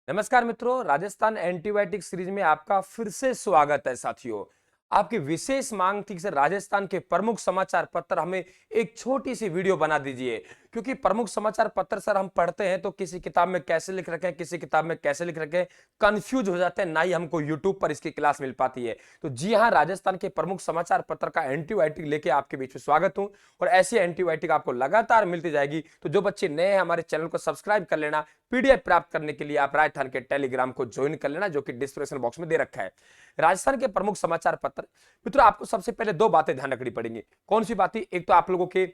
नमस्कार मित्रों, Rajasthan antibiotic series में आपका फिर से स्वागत है साथियों। आपकी विशेष मांग थी कि सर राजस्थान के प्रमुख समाचार पत्र हमें एक छोटी सी वीडियो बना दीजिए, क्योंकि प्रमुख समाचार पत्र सर हम पढ़ते हैं तो किसी किताब में कैसे लिख रखे हैं, किसी किताब में कैसे लिख रखे हैं, कंफ्यूज हो जाते हैं, ना ही हमको यूट्यूब पर इसकी क्लास मिल पाती है। तो जी हाँ, राजस्थान के प्रमुख समाचार पत्र का एंटीबायोटिक लेके आपके बीच में स्वागत हूं और ऐसी एंटीबायोटिक आपको लगातार मिलती जाएगी। तो जो बच्चे नए हैं हमारे चैनल को सब्सक्राइब कर लेना। पीडीएफ प्राप्त करने के लिए आप राजस्थान के टेलीग्राम को ज्वाइन कर लेना, जो कि डिस्क्रिप्शन बॉक्स में दे रखा है। राजस्थान के प्रमुख समाचार पत्र मित्रों, आपको सबसे पहले दो बातें ध्यान रखनी पड़ेंगी। कौन सी बातें? एक तो आप लोगों के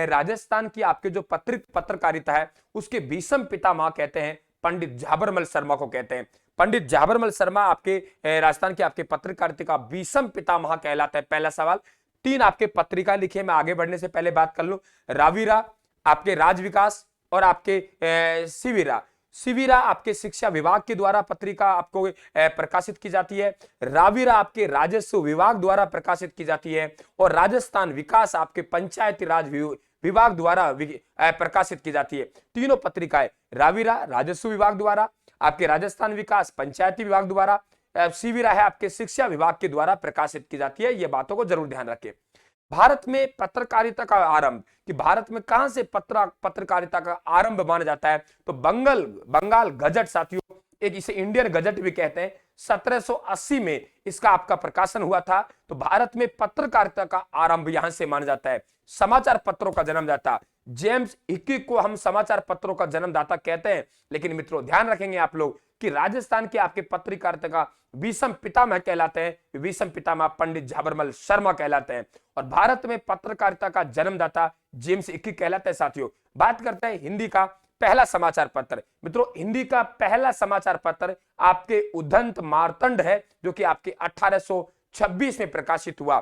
राजस्थान की आपके जो पत्रकारिता है उसके भीषम पितामह कहते हैं पंडित झाबरमल शर्मा को कहते हैं। पंडित झाबरमल शर्मा आपके राजस्थान के आपके पत्रकारिता का भीषम पितामह कहलाता है। पहला सवाल। तीन आपके पत्रिका लिखी है, मैं आगे बढ़ने से पहले बात कर लूं। रावीरा, आपके राज विकास और आपके शिविरा। शिविरा आपके शिक्षा विभाग के द्वारा पत्रिका आपको प्रकाशित की जाती है। रावीरा आपके राजस्व विभाग द्वारा प्रकाशित की जाती है और राजस्थान विकास आपके पंचायती राज विभाग द्वारा प्रकाशित की जाती है। तीनों पत्रिकाएं रावीरा राजस्व विभाग द्वारा, आपके राजस्थान विकास पंचायती विभाग द्वारा, शिविरा है आपके शिक्षा विभाग के द्वारा प्रकाशित की जाती है। ये बातों को जरूर ध्यान रखें। भारत में पत्रकारिता का आरंभ, कि भारत में कहां से पत्रकारिता का आरंभ माना जाता है, तो बंगाल गजट साथियों, एक इसे इंडियन गजट भी कहते हैं। 1780 में इसका आपका प्रकाशन हुआ था। तो भारत में पत्रकारिता का आरंभ यहां से माना जाता है। समाचार पत्रों का जन्मदाता जेम्स हिकी को हम समाचार पत्रों का जन्मदाता कहते हैं। लेकिन मित्रों ध्यान रखेंगे आप लोग कि राजस्थान के आपके पत्रकारिता का विषम पितामह कहलाते हैं, विषम पितामह पंडित झाबरमल शर्मा कहलाते हैं। और भारत में पत्रकारिता का जन्मदाता जेम्स हिकी कहलाते हैं। साथियों, बात करते हैं हिंदी का पहला समाचार पत्र। मित्रों, हिंदी का पहला समाचार पत्र आपके उदंत मार्तंड है, जो कि आपके 1826 में प्रकाशित हुआ।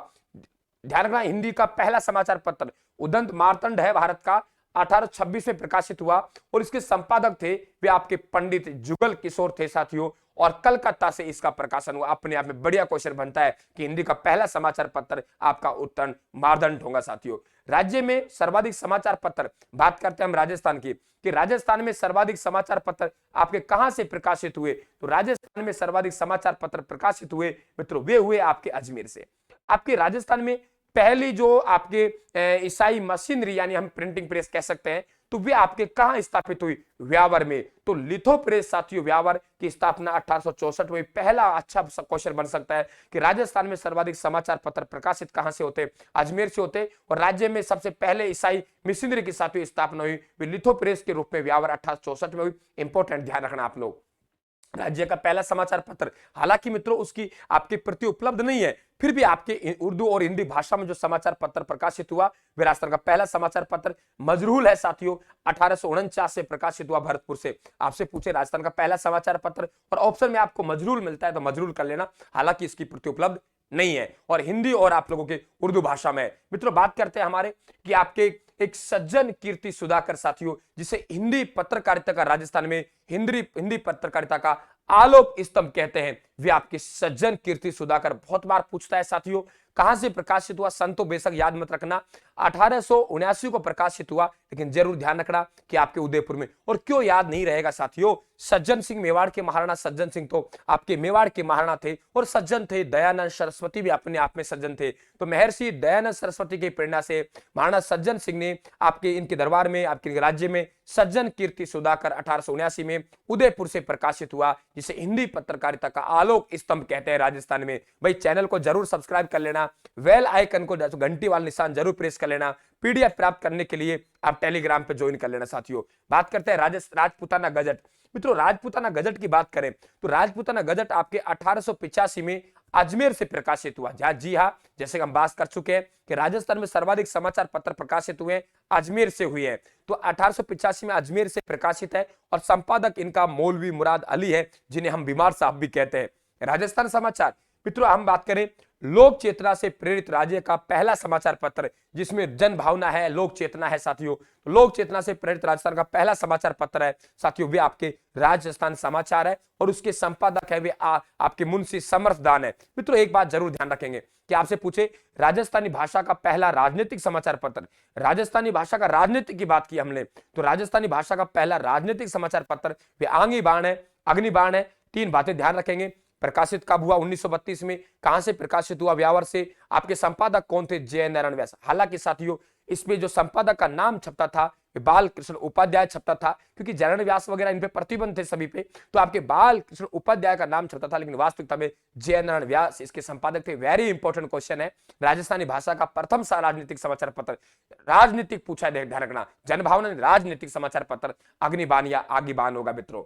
ध्यान रखना, हिंदी का पहला समाचार पत्र उदंत मार्तंड है, भारत का 1826 में प्रकाशित हुआ और इसके संपादक थे वे आपके पंडित जुगल किशोर थे साथियों। और कलकत्ता से इसका प्रकाशन हुआ। अपने आप में बढ़िया क्वेश्चन बनता है कि हिंदी का पहला समाचार पत्र आपका उत्तम मार्तंड होगा साथियों। राज्य में सर्वाधिक समाचार पत्र, बात करते हैं हम राजस्थान की, कि राजस्थान में सर्वाधिक समाचार पत्र आपके कहां से प्रकाशित हुए, तो राजस्थान में सर्वाधिक समाचार पत्र प्रकाशित हुए मित्रों वे हुए आपके अजमेर से। आपके राजस्थान में पहली जो आपके ईसाई मशीनरी यानी हम प्रिंटिंग प्रेस कह सकते हैं, तो वे आपके कहां स्थापित हुई? व्यावर में। तो लिथो प्रेस साथियों व्यावर की स्थापना 1864 में। पहला अच्छा क्वेश्चन बन सकता है कि राजस्थान में सर्वाधिक समाचार पत्र प्रकाशित कहां से होते? अजमेर से होते। और राज्य में सबसे पहले ईसाई मिशनरी की साथियों स्थापना हुई वे लिथो प्रेस के रूप में व्यावर 1864 में हुई। इंपॉर्टेंट ध्यान रखना आप लोग। राज्य का पहला समाचार पत्र, हालांकि मित्रों उसकी आपकी प्रति उपलब्ध नहीं है, फिर भी आपके उर्दू और हिंदी भाषा में जो समाचार पत्र प्रकाशित हुआ वे राजस्थान का पहला समाचार पत्र मजरूल है साथियों। 1849 से प्रकाशित हुआ भरतपुर से। आपसे पूछे राजस्थान का पहला समाचार पत्र और ऑप्शन में आपको मजरूल मिलता है तो मजरूल कर लेना, हालांकि इसकी प्रति उपलब्ध नहीं है और हिंदी और आप लोगों के उर्दू भाषा में। मित्रों बात करते हैं हमारे कि आपके एक सज्जन कीर्ति सुधाकर साथियों, जिसे हिंदी पत्रकारिता का राजस्थान में हिंदी पत्रकारिता का आलोक स्तंभ कहते हैं, वे आपके सज्जन कीर्ति सुधाकर। बहुत बार पूछता है साथियों कहां से प्रकाशित हुआ, सन तो बेशक याद मत रखना, 1879 को प्रकाशित हुआ, लेकिन जरूर ध्यान रखना कि आपके उदयपुर में। और क्यों याद नहीं रहेगा साथियों, सज्जन सिंह मेवाड़ के महाराणा सज्जन सिंह तो आपके मेवाड़ के महाराणा थे और सज्जन थे। दयानंद सरस्वती भी अपने आप में सज्जन थे। तो महर्षि दयानंद सरस्वती की प्रेरणा से महाराणा सज्जन सिंह ने आपके इनके दरबार में आपके राज्य में सज्जन कीर्ति सुधाकर 1879 में उदयपुर से प्रकाशित हुआ, जिसे हिंदी पत्रकारिता का आलोक स्तंभ कहते हैं राजस्थान में। भाई चैनल को जरूर सब्सक्राइब कर लेना, बेल आइकन को घंटी वाला निशान जरूर प्रेस कर लेना। पीडीएफ प्राप्त करने के लिए आप टेलीग्राम पे ज्वाइन कर लेना साथियों। बात करते हैं राजपूताना गजट। मित्रों राजपूताना गजट की बात करें तो राजपूताना गजट आपके 1885 में अजमेर से प्रकाशित हुआ। जी हाँ, जैसे हम बात कर चुके हैं कि राजस्थान में सर्वाधिक समाचार पत्र प्रकाशित हुए अजमेर से हुए हैं। तो 1885 में अजमेर से प्रकाशित है और संपादक इनका मौलवी मुराद अली है, जिन्हें हम बीमार साहब भी कहते हैं। राजस्थान समाचार मित्रों हम बात करें, लोक चेतना से प्रेरित राज्य का पहला समाचार पत्र, जिसमें जन भावना है, लोक चेतना है साथियों। लोक चेतना से प्रेरित राजस्थान का पहला समाचार पत्र है साथियों वे आपके राजस्थान समाचार है और उसके संपादक है वे आपके मुंशी समर्थदान है। मित्रों एक बात जरूर ध्यान रखेंगे कि आपसे पूछे राजस्थानी भाषा का पहला राजनीतिक समाचार पत्र, राजस्थानी भाषा का राजनीतिक की बात की हमने, तो राजस्थानी भाषा का पहला राजनीतिक समाचार पत्र वे आंगी बाण है अग्निबाण है। 3 बातें ध्यान रखेंगे। प्रकाशित कब हुआ? 1932 में। कहां से प्रकाशित हुआ? व्यावर से। आपके संपादक कौन थे? जय नारायण व्यास। हालांकि साथियों इसमें जो संपादक का नाम छपता था बाल कृष्ण उपाध्याय छपता था, क्योंकि जयनारायण व्यास वगैरह इन पे प्रतिबंध थे सभी पे, तो आपके बाल कृष्ण उपाध्याय का नाम छपता था, लेकिन वास्तविकता में जय नारायण व्यास इसके संपादक थे। वेरी इंपॉर्टेंट क्वेश्चन है। राजस्थानी भाषा का प्रथम सा राजनीतिक समाचार पत्र, राजनीतिक पूछा है, ध्यान रखना, जनभावना राजनीतिक समाचार पत्र अग्निबाण या आगिबान होगा मित्रों।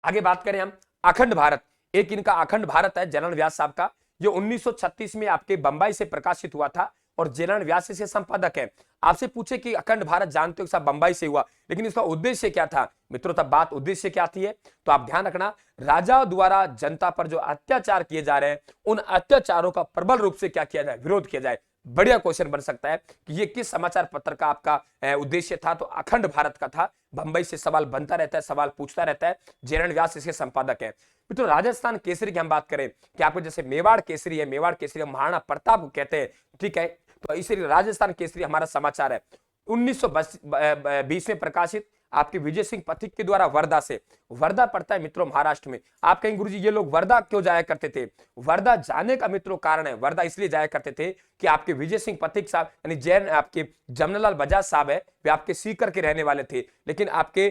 आगे बात करें हम अखंड भारत, एक इनका अखंड भारत है जयनारायण व्यास साहब का, जो 1936 में आपके बंबई से प्रकाशित हुआ था और जयनारायण व्यास इसके संपादक है। आपसे पूछे कि अखंड भारत जानते हो साहब बंबई से हुआ, लेकिन इसका उद्देश्य क्या था मित्रों? तब बात उद्देश्य क्या आती है तो आप ध्यान रखना, राजा द्वारा जनता पर जो अत्याचार किए जा रहे हैं उन अत्याचारों का प्रबल रूप से क्या किया जाए? विरोध किया जाए। बढ़िया क्वेश्चन बन सकता है कि ये किस समाचार पत्र का आपका उद्देश्य था, तो अखंड भारत का था। बंबई से सवाल बनता रहता है, सवाल पूछता रहता है। जयनारायण व्यास इसके संपादक है। तो राजस्थान केसरी की हम बात करें कि आपको जैसे मेवाड़ केसरी है, मेवाड़ केसरी महाराणा प्रताप कहते हैं, ठीक है, तो इसलिए राजस्थान केसरी हमारा समाचार है। 1920 में प्रकाशित आपके विजय सिंह पथिक के द्वारा वर्धा से। वर्धा पड़ता है मित्रों महाराष्ट्र में। आप कहेंगे गुरुजी ये लोग वर्धा क्यों जाया करते थे? वर्धा जाने का मित्रों कारण है, वर्धा इसलिए जाया करते थे कि आपके विजय सिंह पथिक साहब यानी जैन आपके जमनालाल बजाज साहब है, वे आपके सीकर के रहने वाले थे, लेकिन आपके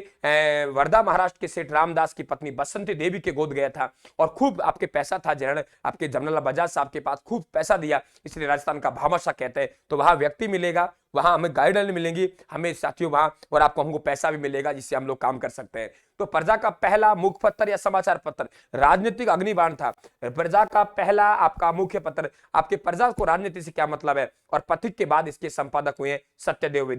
वर्धा महाराष्ट्र के सेठ रामदास की पत्नी बसंती देवी के गोद गया था और खूब आपके पैसा था, जैन आपके जमनालाल बजाज साहब के पास खूब पैसा दिया, इसलिए राजस्थान का भामाशाह कहते हैं। तो वहां व्यक्ति मिलेगा, वहां हमें गाइडलाइन मिलेंगी, हमें साथियों वहां, और आपको हमको पैसा भी मिलेगा जिससे हम लोग काम कर सकते हैं। तो प्रजा का पहला मुख्य पत्र या समाचार पत्र राजनीतिक अग्निबाण था। प्रजा का पहला आपका मुख्य पत्र, आपके प्रजा को राजनीति से क्या मतलब है, और पथिक के बाद इसके संपादक हुए सत्यदेव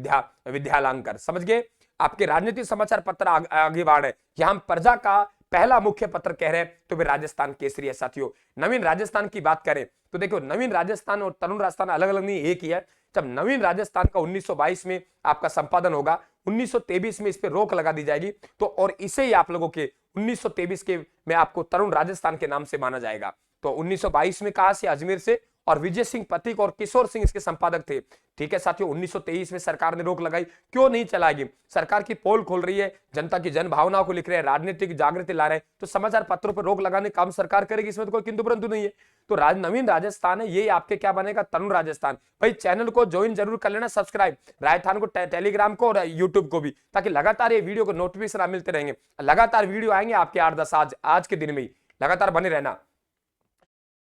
विद्यालंकर। समझ गए? आपके राजनीतिक समाचार पत्र अग्निबाण है, यहां प्रजा का पहला मुख्य पत्र कह रहे हैं तो वे राजस्थान केसरी है। साथियों नवीन राजस्थान की बात करें तो देखो, नवीन राजस्थान और तरुण राजस्थान अलग अलग नहीं, एक ही है। जब नवीन राजस्थान का 1922 में आपका संपादन होगा, 1923 में इस पे रोक लगा दी जाएगी, तो और इसे ही आप लोगों के 1923 के में आपको तरुण राजस्थान के नाम से माना जाएगा। तो 1922 में कहा से? अजमेर से, और विजय सिंह पथिक और किशोर सिंह इसके संपादक थे। ठीक है साथियों, 1923 में सरकार ने रोक लगाई, क्यों नहीं चलाएगी? सरकार की पोल खोल रही है, जनता की जन भावनाओं को लिख रहे हैं, राजनीतिक जागृति ला रहे हैं, तो समाचार पत्रों पर रोक लगाने का काम सरकार करेगी, इसमें तो कोई किंतु परंतु नहीं है। तो नवीन राजस्थान है, ये आपके क्या बनेगा? तरुण राजस्थान। भाई चैनल को ज्वाइन जरूर कर लेना, सब्सक्राइब, राजस्थान को टेलीग्राम को और यूट्यूब को भी, ताकि लगातार ये वीडियो को नोटिफिकेशन मिलते रहेंगे। लगातार वीडियो आएंगे आपके 8-10 आज के दिन में ही, लगातार बने रहना।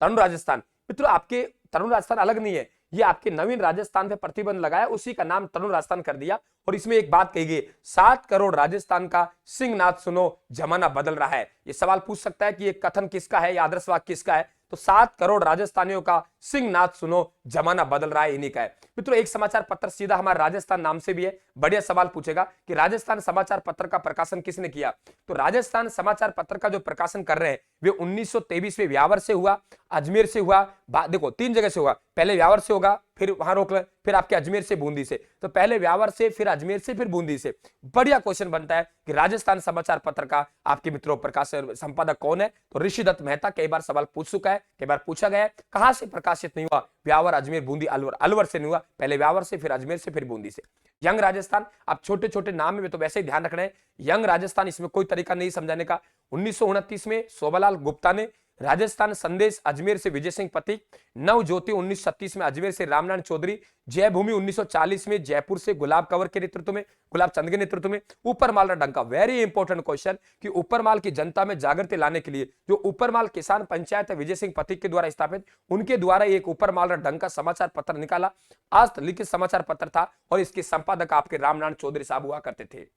तरुण राजस्थान मित्रों, आपके तरुण राजस्थान अलग नहीं है, ये आपके नवीन राजस्थान पे प्रतिबंध लगाया, उसी का नाम तरुण राजस्थान कर दिया। और इसमें एक बात कही गई, 7 करोड़ राजस्थान का सिंहनाद सुनो, जमाना बदल रहा है। ये सवाल पूछ सकता है कि ये कथन किसका है या आदर्श वाक्य किसका है? तो 7 करोड़ राजस्थानियों का सिंहनाद सुनो, जमाना बदल रहा है, इन्हीं का है। मित्रों एक समाचार पत्र सीधा हमारा राजस्थान नाम से भी है। बढ़िया सवाल पूछेगा कि राजस्थान समाचार पत्र का प्रकाशन किसने किया? तो राजस्थान समाचार पत्र का जो प्रकाशन कर रहे हैं वे 1923 में व्यावर से हुआ, अजमेर से हुआ, देखो 3 जगह से हुआ, पहले व्यावर से होगा, फिर वहां रोक ले, फिर आपके अजमेर से बूंदी से। तो पहले व्यावर से, फिर अजमेर से, फिर बूंदी से। बढ़िया क्वेश्चन बनता है कि राजस्थान समाचार पत्र का आपके मित्रों प्रकाशन संपादक कौन है? तो ऋषिदत्त मेहता। कई बार सवाल पूछ चुका है, कई बार पूछा गया है। कहां से प्रकाशित नहीं हुआ? व्यावर, अजमेर, बूंदी, अलवर। अलवर से नहीं हुआ, पहले व्यावर से, फिर अजमेर से, फिर बूंदी से। यंग राजस्थान, अब छोटे छोटे नाम में तो वैसे ही ध्यान रखना है। यंग राजस्थान, इसमें कोई तरीका नहीं समझाने का। 1929 में शोभालाल गुप्ता ने। राजस्थान संदेश अजमेर से विजय सिंह पथिक। नव ज्योति 1936 में अजमेर से रामनारायण चौधरी। जय भूमि 1940 में जयपुर से गुलाब कंवर के नेतृत्व में, गुलाब चंद के नेतृत्व में। ऊपरमाल डंका, वेरी इंपॉर्टेंट क्वेश्चन, कि ऊपरमाल की जनता में जागृति लाने के लिए जो ऊपरमाल किसान पंचायत है विजय सिंह पथिक के द्वारा स्थापित, उनके द्वारा एक ऊपरमाल डंका समाचार पत्र निकाला। आज लिखित समाचार पत्र था और इसके संपादक आपके रामनारायण चौधरी साहब हुआ करते थे।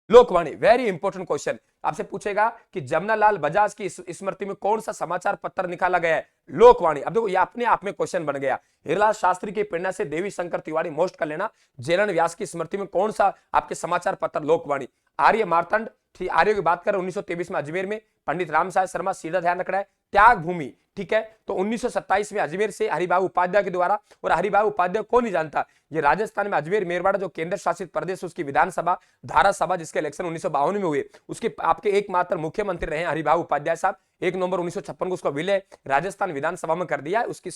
लोकवाणी, वेरी इंपॉर्टेंट क्वेश्चन, आपसे पूछेगा कि जमनालाल बजाज की स्मृति में कौन सा समाचार पत्र निकाला गया है? लोकवाणी। अब देखो ये अपने आप में क्वेश्चन बन गया। हिरलाल शास्त्री की प्रेरणा से देवी शंकर तिवारी, मोस्ट कर लेना। जयनारायण व्यास की स्मृति में कौन सा आपके समाचार पत्र? लोकवाणी। आर्य मार्तंड, आर्य की बात करें 1923 में अजमेर में पंडित रामसाय शर्मा, सीधा ध्यान रखना है। त्याग भूमि, ठीक है, तो 1927 में अजमेर से हरिभाऊ उपाध्याय के द्वारा, और हरिभाऊ उपाध्याय कौन नहीं जानता, ये राजस्थान में अजमेर मेरवाड़ा जो केंद्र शासित प्रदेश, उसकी विधानसभा धारा सभा जिसके इलेक्शन 1952 में हुए, उसके आपके एकमात्र मुख्यमंत्री रहे हरिभाऊ उपाध्याय साहब। 1 नवंबर 1956 को उसका विलय राजस्थान विधानसभा में कर दिया। उसकी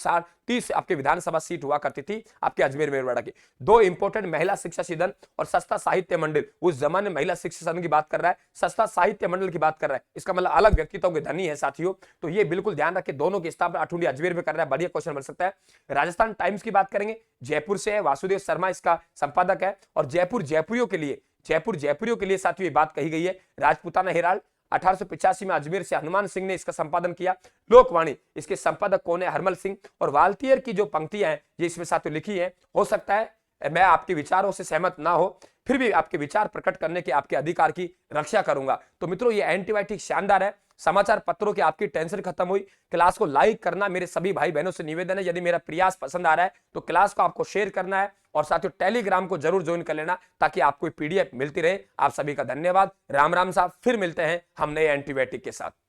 30 आपके विधानसभा सीट हुआ करती थी आपके अजमेर मेरवाड़ा की। 2 इंपोर्टेंट महिला शिक्षा सदन और सस्ता साहित्य मंडल, उस जमाने में महिला शिक्षा सदन की बात कर रहा है, सस्ता साहित्य मंडल की बात कर रहा है, इसका मतलब अलग व्यक्तित्व के धनी है साथियों। तो ये बिल्कुल ध्यान रखें, दोनों की स्थापना अठूडी अजमेर में कर रहा है। बढ़िया क्वेश्चन बन सकता है। राजस्थान टाइम्स की बात करेंगे, जयपुर से है, वासुदेव शर्मा इसका संपादक है। और जयपुर जयपुरियों के लिए साथियों ये बात कही गई है। राजपूताना हेराल्ड 1885 में अजमेर से हनुमान सिंह ने इसका संपादन किया। लोकवाणी, इसके संपादक कौन है? हरमल सिंह। और वाल्टियर की जो पंक्तियां हैं ये इसमें साथियों लिखी है। हो सकता है मैं आपके विचारों से सहमत ना हो, फिर भी आपके विचार प्रकट करने के आपके अधिकार की रक्षा करूंगा। तो मित्रों ये एंटीबायोटिक शानदार है। समाचार पत्रों की आपकी टेंशन खत्म हुई। क्लास को लाइक करना मेरे सभी भाई बहनों से निवेदन है। यदि मेरा प्रयास पसंद आ रहा है तो क्लास को आपको शेयर करना है और साथियों टेलीग्राम को जरूर ज्वाइन कर लेना ताकि आपको पीडीएफ मिलती रहे। आप सभी का धन्यवाद। राम राम साहब, फिर मिलते हैं हम नए एंटीबायोटिक के साथ।